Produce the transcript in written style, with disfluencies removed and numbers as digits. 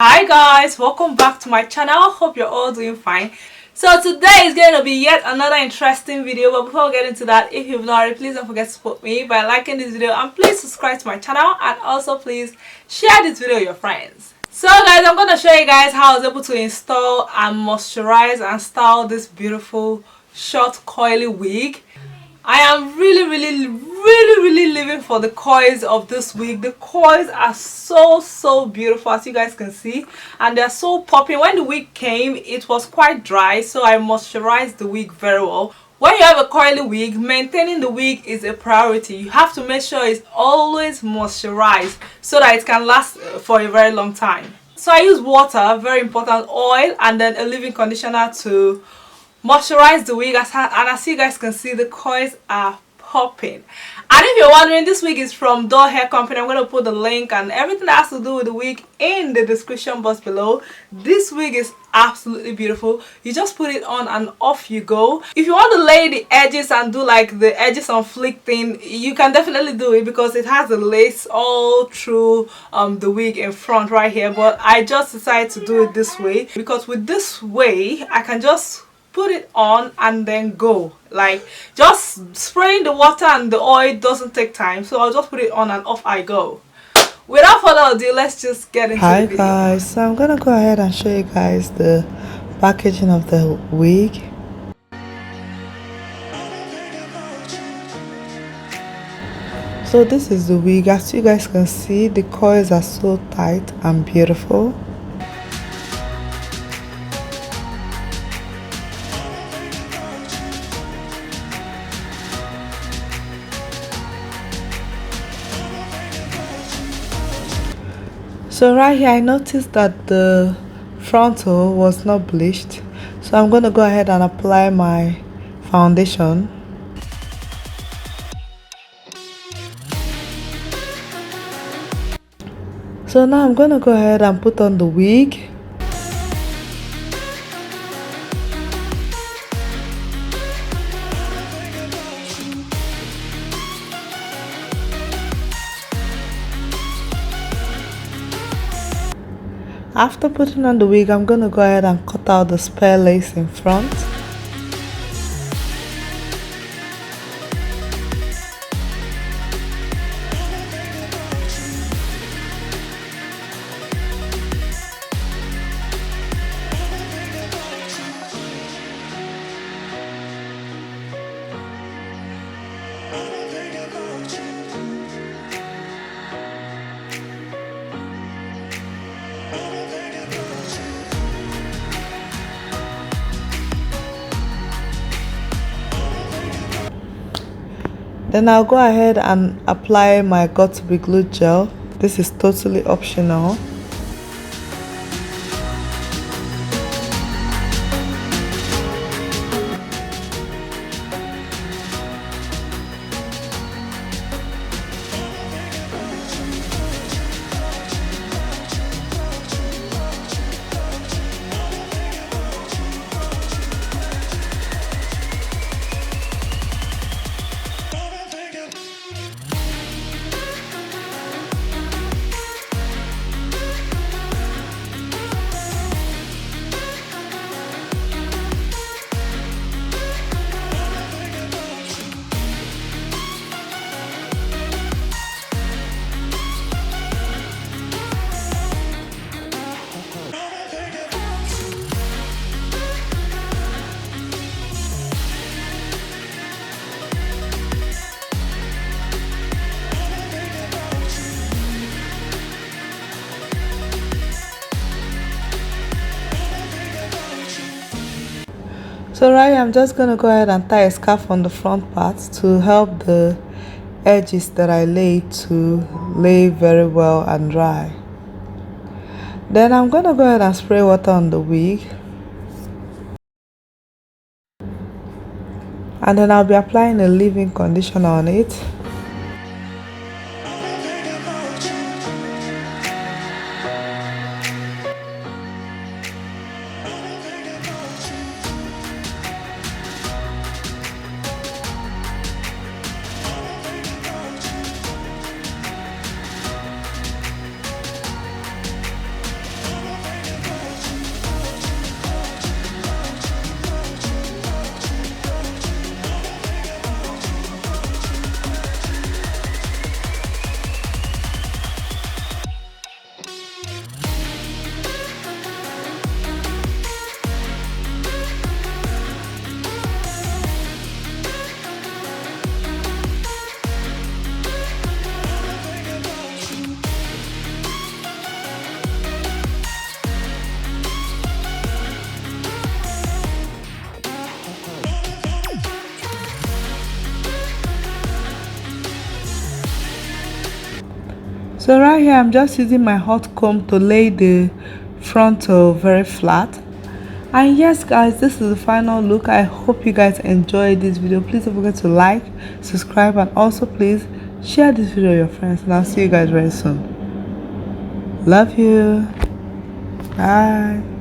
Hi guys, welcome back to my channel. Hope you're all doing fine. So today is going to be yet another interesting video, but before we get into that, if you've not already, please don't forget to support me by liking this video and please subscribe to my channel, and also please share this video with your friends. So guys, I'm going to show you guys how I was able to install and moisturize and style this beautiful short coily wig. I am really living for the coils of this wig. The coils are so beautiful, as you guys can see, and they're so popping. When the wig came, it was quite dry, so I moisturized the wig very well. When you have a coily wig, maintaining the wig is a priority. You have to make sure it's always moisturized so that it can last for a very long time. So I use water, very important, oil, and then a leave-in conditioner to moisturize the wig, and as you guys can see, the coils are popping. And if you're wondering, this wig is from Dorhair company. I'm going to put the link and everything that has to do with the wig in the description box below. This wig is absolutely beautiful. You just put it on and off you go. If you want to lay the edges and do like the edges on flick thing, you can definitely do it because it has the lace all through the wig in front right here. But I just decided to do it this way because with this way I can just put it on and then go. Like, just spraying the water and the oil doesn't take time, so I'll just put it on and off I go. Without further ado, let's just get into the video. Hi guys, so I'm gonna go ahead and show you guys the packaging of the wig. So this is the wig. As you guys can see, the coils are so tight and beautiful. So right here I noticed that the frontal was not bleached, so I'm going to go ahead and apply my foundation. So now I'm going to go ahead and put on the wig. After putting on the wig, I'm going to go ahead and cut out the spare lace in front. Then I'll go ahead and apply my got2b glue gel. This is totally optional. So right here, I'm just going to go ahead and tie a scarf on the front part to help the edges that I laid to lay very well and dry. Then I'm going to go ahead and spray water on the wig. And then I'll be applying a leave-in conditioner on it. So right here I'm just using my hot comb to lay the frontal very flat. And yes guys, this is the final look. I hope you guys enjoyed this video. Please don't forget to like, subscribe, and also please share this video with your friends, and I'll see you guys very soon. Love you. Bye.